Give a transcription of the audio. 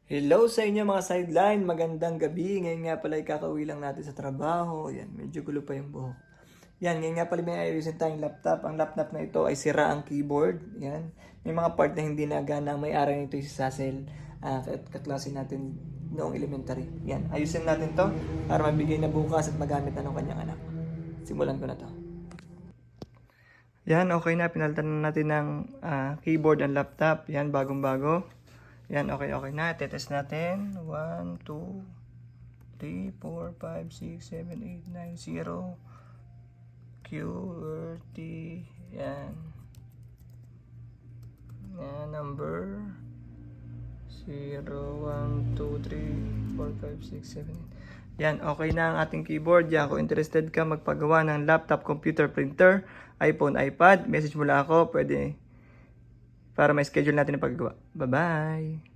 Hello sa inyo mga sideline, magandang gabi. Ngayon nga pala kakauwi lang natin sa trabaho. Yan, medyo gulo pa yung buhok. Yan, ngayon nga pala may ayusin tayong laptop. Ang laptop na ito ay sira ang keyboard. Yan, may mga part na hindi nagana. May aral nito yung si Sassel. Kaklase natin noong elementary. Yan, ayusin natin to para mabigay na bukas at magamit na ng kanyang anak. Simulan ko na to. Yan, okay na. Pinalitan na natin ng keyboard and laptop. Yan, bagong-bago. Yan, okay na. Tetest natin. 1, 2, 3, 4, 5, 6, 7, 8, 9, 0. QWERTY. Yan. Yan, number 0, 1, 2, 3, 4, 5, 6, 7, 8. Yan, okay na ang ating keyboard. Yan, kung interested ka magpagawa ng laptop, computer, printer, iPhone, iPad, message mo lang ako. Pwede para may schedule natin ang paggawa. Bye-bye!